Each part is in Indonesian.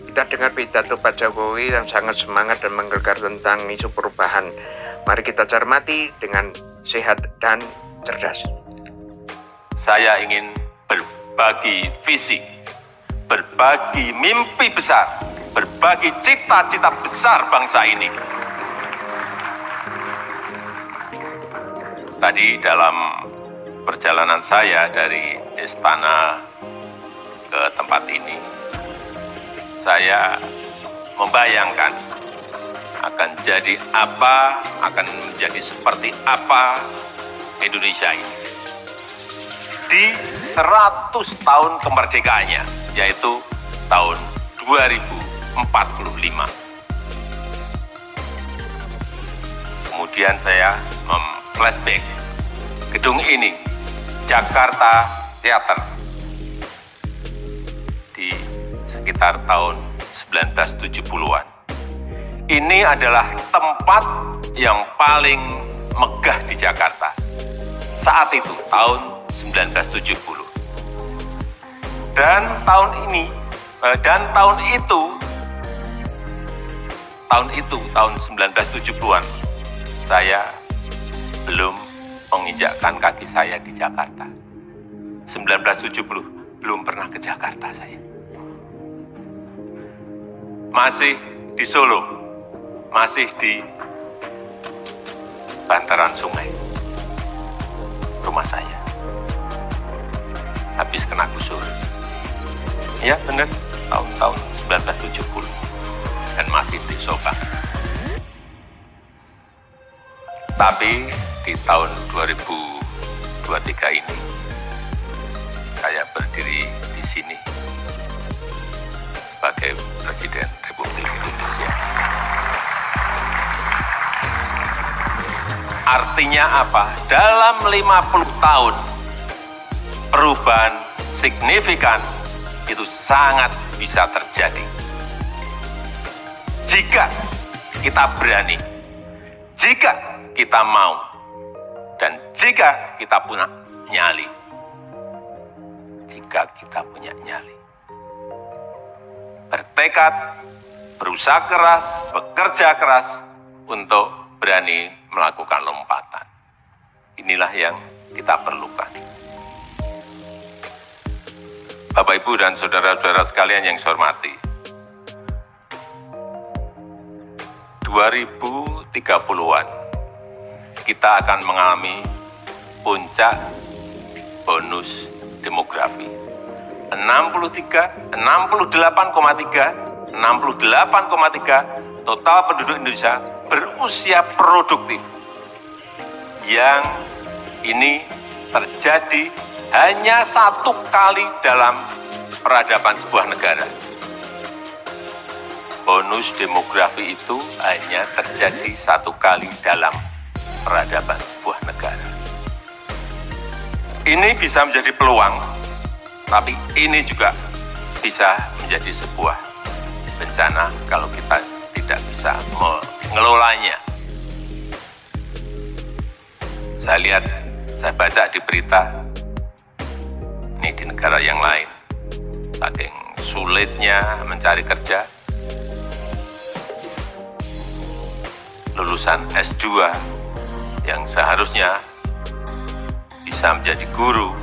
Kita dengar pidato Pak Jokowi yang sangat semangat dan menggelegar tentang isu perubahan. Mari kita cermati dengan sehat dan cerdas. Saya ingin berbagi visi, berbagi mimpi besar, berbagi cita-cita besar bangsa ini. Tadi dalam perjalanan saya dari istana ke tempat ini, saya membayangkan akan jadi apa, akan menjadi seperti apa Indonesia ini di 100 tahun kemerdekaannya, yaitu tahun 2045. Kemudian saya flashback gedung ini, Jakarta Theater, di sekitar tahun 1970-an. Ini adalah tempat yang paling megah di Jakarta saat itu, tahun 1970. Dan tahun itu, tahun 1970-an, saya belum menginjakkan kaki saya di Jakarta. 1970, belum pernah ke Jakarta saya. Masih di Solo, masih di bantaran sungai, rumah saya. Habis kena gusur. Ya benar, tahun 1970. Dan masih di Subang. Tapi di tahun 2023 ini, saya berdiri di sini sebagai Presiden Republik Indonesia. Artinya apa? Dalam 50 tahun, perubahan signifikan itu sangat bisa terjadi. Jika kita berani, jika kita mau, dan jika kita punya nyali. Jika kita punya nyali. Bertekad, berusaha keras, bekerja keras untuk berani melakukan lompatan. Inilah yang kita perlukan. Bapak, Ibu, dan saudara-saudara sekalian yang saya hormati, 2030-an kita akan mengalami puncak bonus demografi. 68,3 total penduduk Indonesia berusia produktif. Yang ini terjadi hanya 1 kali dalam peradaban sebuah negara. Bonus demografi itu hanya terjadi 1 kali dalam peradaban sebuah negara. Ini bisa menjadi peluang, tapi ini juga bisa menjadi sebuah bencana kalau kita tidak bisa mengelolanya. Saya baca di berita, ini di negara yang lain, saking sulitnya mencari kerja, lulusan S2 yang seharusnya bisa menjadi guru,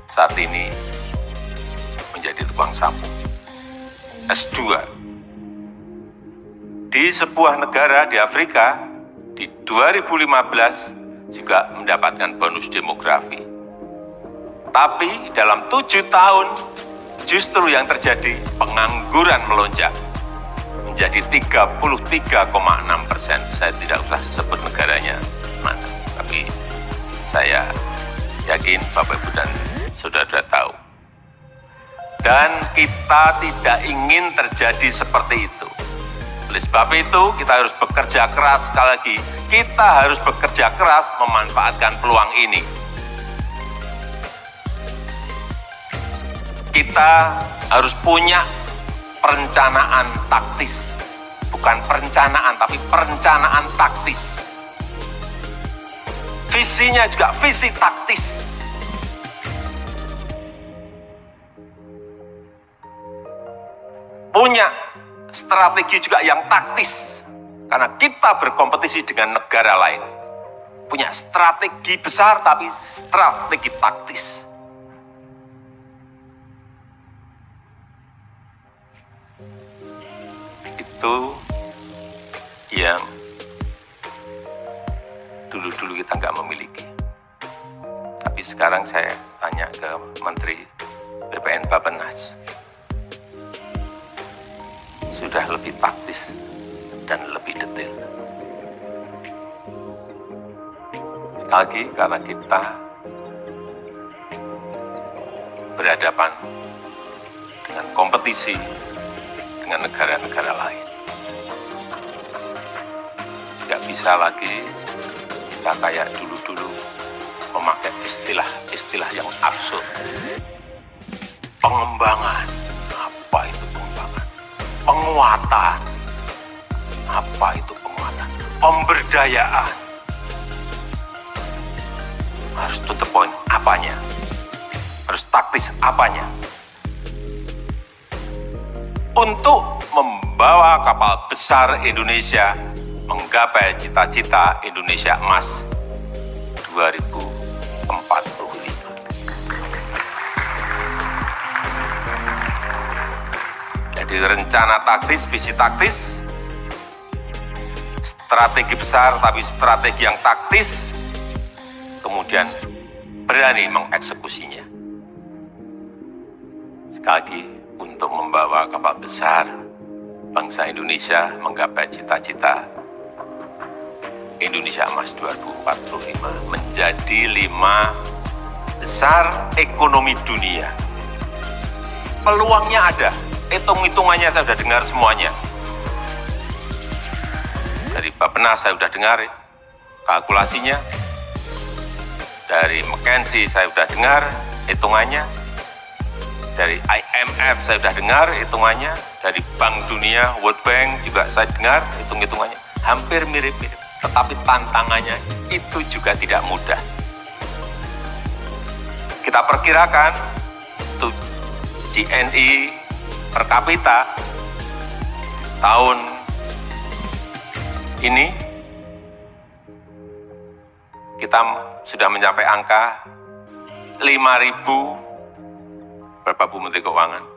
saat ini menjadi tukang sapu. S2. Di sebuah negara di Afrika, di 2015 juga mendapatkan bonus demografi. Tapi dalam 7 tahun, justru yang terjadi pengangguran melonjak menjadi 33,6%. Saya tidak usah sebut negaranya mana, tapi saya yakin Bapak, Ibu, dan saudara tahu. Dan kita tidak ingin terjadi seperti itu. Oleh sebab itu, kita harus bekerja keras. Sekali lagi, kita harus bekerja keras memanfaatkan peluang ini. Kita harus punya perencanaan taktis. Bukan perencanaan, tapi perencanaan taktis. Visinya juga visi taktis. punya strategi juga yang taktis, karena kita berkompetisi dengan negara lain. Punya strategi besar tapi strategi taktis. Itu yang dulu-dulu kita nggak memiliki. Tapi sekarang saya tanya ke Menteri BPN Bappenas, sudah lebih taktis dan lebih detail. Lagi karena kita berhadapan dengan kompetisi dengan negara-negara lain. Nggak bisa lagi kita kayak dulu-dulu memakai istilah-istilah yang absurd. Pengembangan, apa itu pengembangan? Penguatan, apa itu penguatan? Pemberdayaan, harus to the point apanya? Harus taktis apanya? Untuk membawa kapal besar Indonesia menggapai cita-cita Indonesia Emas 2045. Jadi rencana taktis, visi taktis, strategi besar tapi strategi yang taktis, kemudian berani mengeksekusinya. Sekali lagi, untuk membawa kapal besar bangsa Indonesia menggapai cita-cita Indonesia Emas 2045 menjadi 5 besar ekonomi dunia. Peluangnya ada, hitung-hitungannya saya sudah dengar semuanya. Dari Bappenas saya sudah dengar kalkulasinya, dari McKinsey saya sudah dengar hitungannya, dari IMF saya sudah dengar hitungannya, dari Bank Dunia, World Bank juga saya dengar hitung-hitungannya, hampir mirip-mirip. Tetapi tantangannya itu juga tidak mudah. Kita perkirakan untuk GNI per kapita tahun ini kita sudah mencapai angka 5.000, berapa Bu Menteri Keuangan?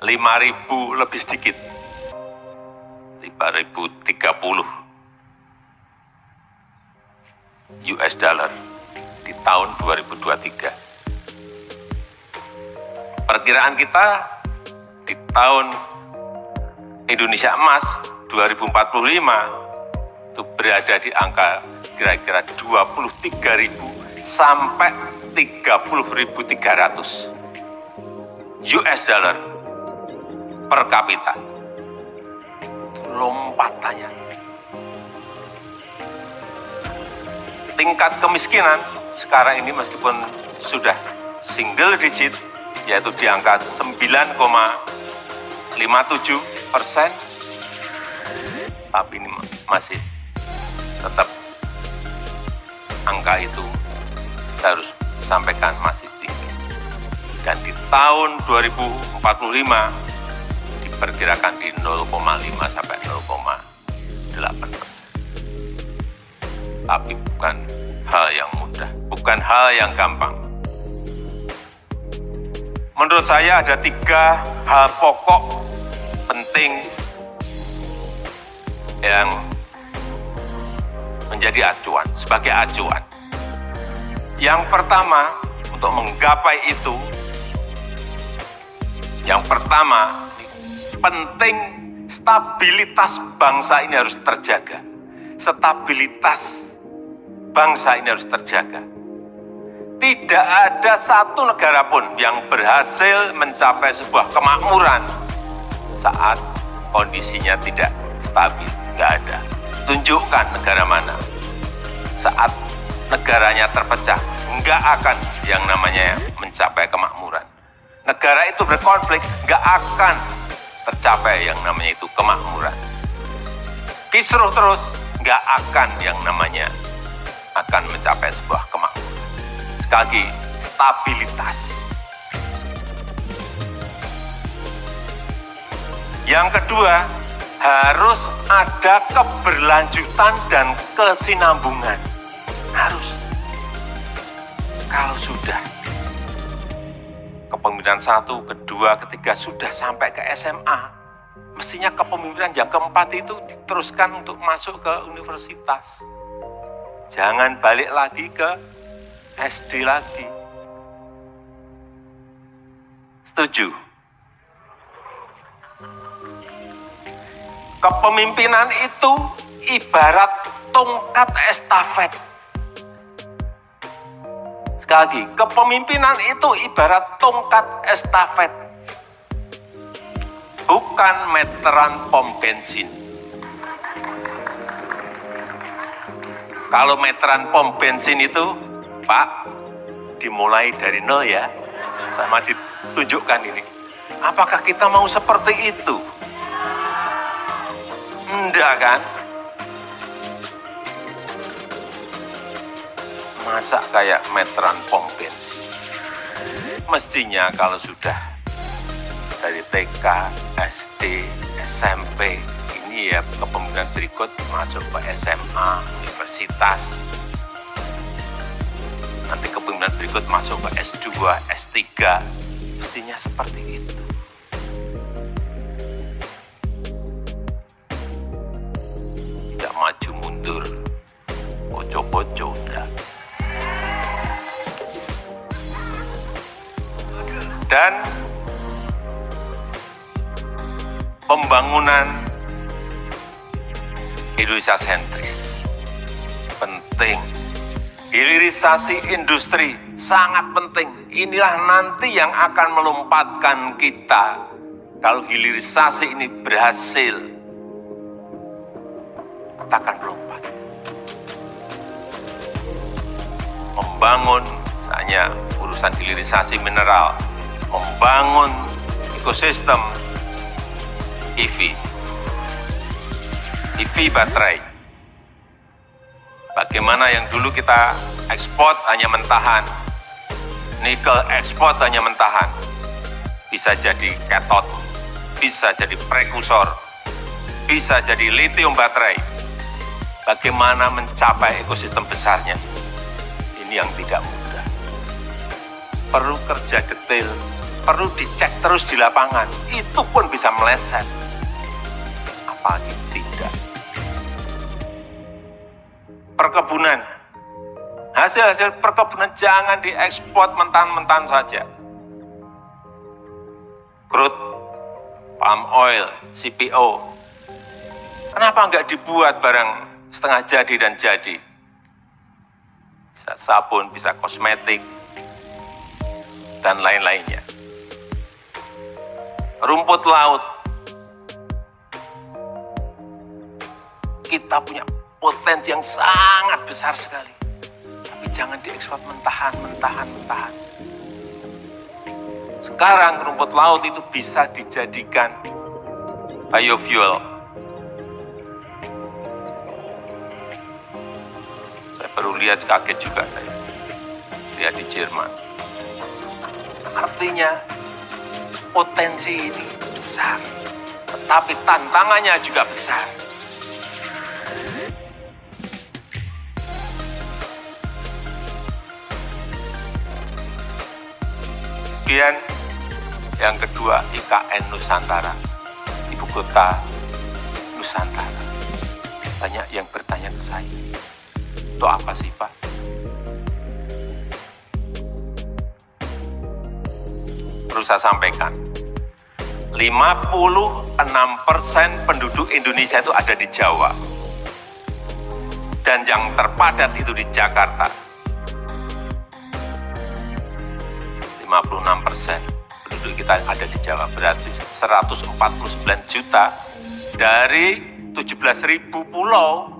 5.000 lebih sedikit. 5.030 US dollar di tahun 2023. Perkiraan kita di tahun Indonesia Emas 2045 itu berada di angka kira-kira 23.000 sampai 30.300 US dollar per kapita. Lompatannya. Tingkat kemiskinan sekarang ini meskipun sudah single digit, yaitu di angka 9,57%, tapi ini masih tetap angka itu saya harus sampaikan masih tinggi. Dan di tahun 2045 diperkirakan di 0,5 sampai 0,8%. Tapi bukan hal yang mudah, bukan hal yang gampang. Menurut saya ada 3 hal pokok penting yang menjadi acuan, sebagai acuan. Yang pertama, untuk menggapai itu, yang pertama, penting stabilitas bangsa ini harus terjaga. Stabilitas bangsa ini harus terjaga. Tidak ada satu negara pun yang berhasil mencapai sebuah kemakmuran saat kondisinya tidak stabil. Nggak ada. Tunjukkan negara mana. Saat negaranya terpecah, nggak akan yang namanya mencapai kemakmuran. Negara itu berkonflik, nggak akan tercapai yang namanya itu kemakmuran. Kisruh terus, nggak akan yang namanya akan mencapai sebuah kemakmuran. Sekali lagi, stabilitas. Yang kedua, harus ada keberlanjutan dan kesinambungan. Harus. Kalau sudah kepemimpinan 1, kedua, ketiga sudah sampai ke SMA, mestinya kepemimpinan yang keempat itu diteruskan untuk masuk ke universitas. Jangan balik lagi ke SD lagi. Setuju? Kepemimpinan itu ibarat tongkat estafet. Sekali lagi, kepemimpinan itu ibarat tongkat estafet. Bukan meteran pom bensin. Kalau meteran pom bensin itu, Pak, dimulai dari nol ya. Sama ditunjukkan ini. Apakah kita mau seperti itu? Enggak kan? Masa kayak meteran pom bensin? Mestinya kalau sudah dari TK, SD, SMP, ini ya kepemimpinan berikut masuk ke SMA, universitas. Nanti kepemimpinan berikut masuk ke S2, S3. Mestinya seperti itu. Tidak maju mundur, poco-poco udah. Dan pembangunan Indonesia sentris penting. Hilirisasi industri sangat penting. Inilah nanti yang akan melompatkan kita. Kalau hilirisasi ini berhasil, kita akan melompat. Membangun, misalnya urusan hilirisasi mineral, membangun ekosistem EV baterai. Bagaimana yang dulu kita ekspor hanya mentahan, nikel ekspor hanya mentahan, bisa jadi katot, bisa jadi prekursor, bisa jadi lithium baterai. Bagaimana mencapai ekosistem besarnya? Ini yang tidak mudah. Perlu kerja detail, perlu dicek terus di lapangan. Itu pun bisa meleset. Apalagi tidak. Perkebunan. Hasil-hasil perkebunan jangan diekspor mentah-mentah saja. Crude, palm oil, CPO. Kenapa nggak dibuat barang setengah jadi dan jadi? Bisa sabun, bisa kosmetik, dan lain-lainnya. Rumput laut. Kita punya potensi yang sangat besar sekali. Tapi jangan diekspor mentahan. Sekarang rumput laut itu bisa dijadikan biofuel. Saya baru lihat, kaget juga saya. Lihat di Jerman. Artinya potensi ini besar, tetapi tantangannya juga besar. Kemudian yang kedua, IKN Nusantara, ibu kota Nusantara. Banyak yang bertanya ke saya, itu apa sih Pak? Perlu saya sampaikan, 56% penduduk Indonesia itu ada di Jawa. Dan yang terpadat itu di Jakarta. 56% penduduk kita ada di Jawa, berarti 149 juta dari 17.000 pulau,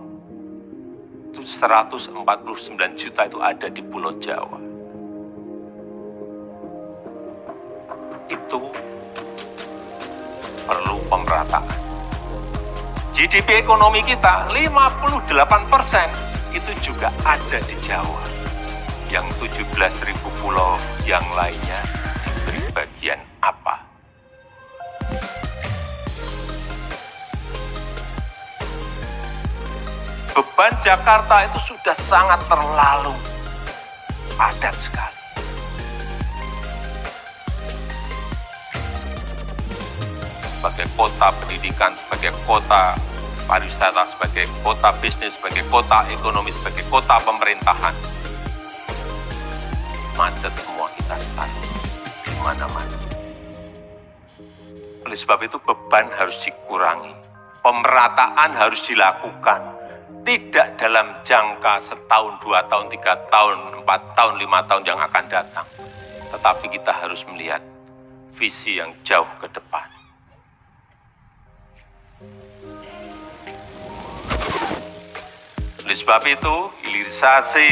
itu 149 juta itu ada di Pulau Jawa. Itu perlu pemerataan. GDP ekonomi kita 58% itu juga ada di Jawa. Yang 17.000 pulau yang lainnya diberi bagian apa? beban Jakarta itu sudah sangat terlalu padat sekali. Sebagai kota pendidikan, sebagai kota pariwisata, sebagai kota bisnis, sebagai kota ekonomi, sebagai kota pemerintahan, macet semua kita sekarang di mana-mana. Oleh sebab itu beban harus dikurangi, pemerataan harus dilakukan, tidak dalam jangka setahun, 2 tahun, 3 tahun, 4 tahun, 5 tahun yang akan datang, tetapi kita harus melihat visi yang jauh ke depan. Oleh sebab itu, hilirisasi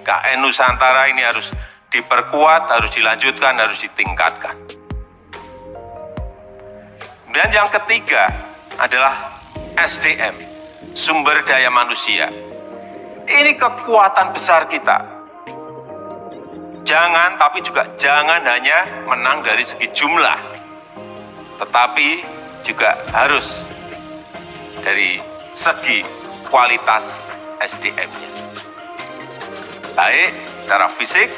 IKN Nusantara ini harus diperkuat, harus dilanjutkan, harus ditingkatkan. Kemudian yang ketiga adalah SDM, sumber daya manusia. Ini kekuatan besar kita. Jangan, tapi juga jangan hanya menang dari segi jumlah, tetapi juga harus dari segi kualitas SDM-nya. Baik secara fisik,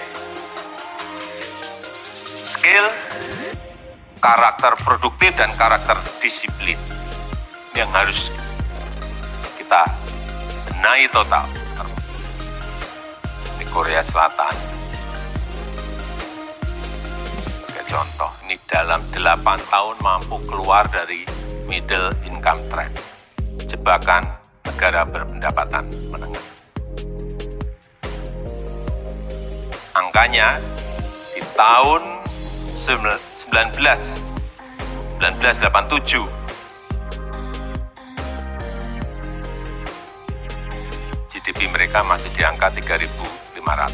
skill, karakter produktif, dan karakter disiplin yang harus kita benahi total. Di Korea Selatan, sebagai contoh, ini dalam 8 tahun mampu keluar dari middle income trap, jebakan negara berpendapatan menengah. Angkanya di tahun 1987 GDP mereka masih di angka 3.500.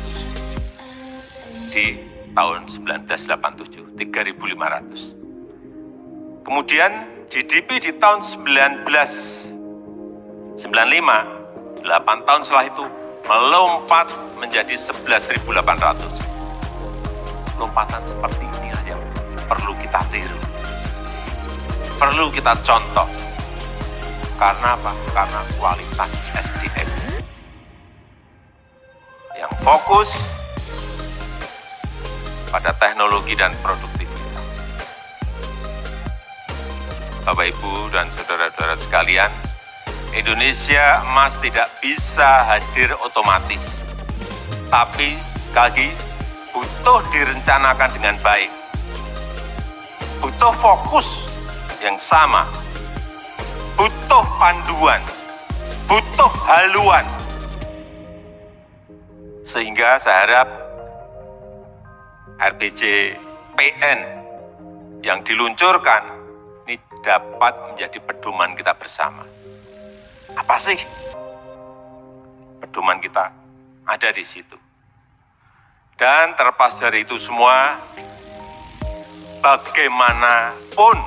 Di tahun 1987 3.500. Kemudian GDP di tahun 1995, 8 tahun setelah itu, melompat menjadi 11.800. Lompatan seperti inilah yang perlu kita tiru, perlu kita contoh. Karena apa? Karena kualitas SDM yang fokus pada teknologi dan produktivitas. Bapak, Ibu, dan saudara-saudara sekalian, Indonesia emas tidak bisa hadir otomatis, tapi sekali lagi butuh direncanakan dengan baik, butuh fokus yang sama, butuh panduan, butuh haluan, sehingga saya harap RPJPN yang diluncurkan ini dapat menjadi pedoman kita bersama. Apa sih pedoman kita? Ada di situ. Dan terlepas dari itu semua, bagaimanapun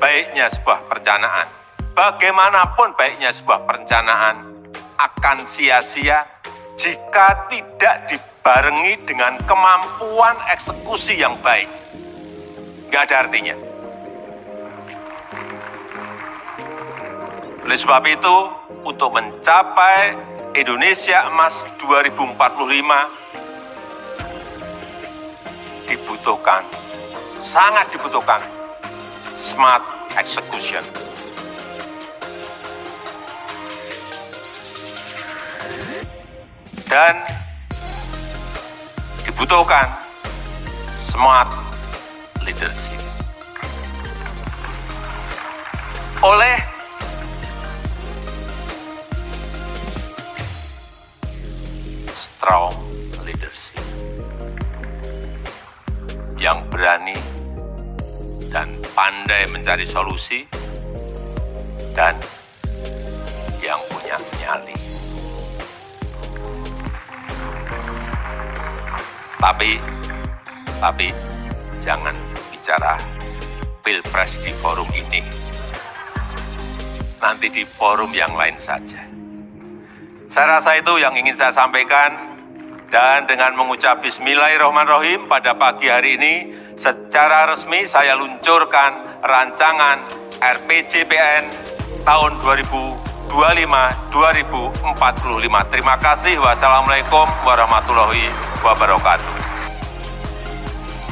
baiknya sebuah perencanaan, bagaimanapun baiknya sebuah perencanaan akan sia-sia jika tidak dibarengi dengan kemampuan eksekusi yang baik. Nggak ada artinya. Oleh sebab itu, untuk mencapai Indonesia Emas 2045, dibutuhkan, sangat dibutuhkan, smart execution. Dan dibutuhkan smart leadership. Oleh strong leadership yang berani dan pandai mencari solusi dan yang punya nyali. Tapi jangan bicara Pilpres di forum ini. Nanti di forum yang lain saja. Saya rasa itu yang ingin saya sampaikan. Dan dengan mengucap Bismillahirrahmanirrahim pada pagi hari ini, secara resmi saya luncurkan rancangan RPJPN tahun 2025 2025. Terima kasih. Wassalamualaikum warahmatullahi wabarakatuh.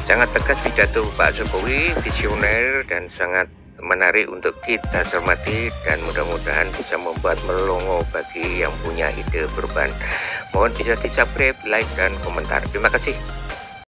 Sangat tegas pidato Pak Jokowi, visioner dan sangat menarik untuk kita cermati, dan mudah-mudahan bisa membuat melongo bagi yang punya ide perubahan. Mohon bisa di subscribe, like, dan komentar. Terima kasih.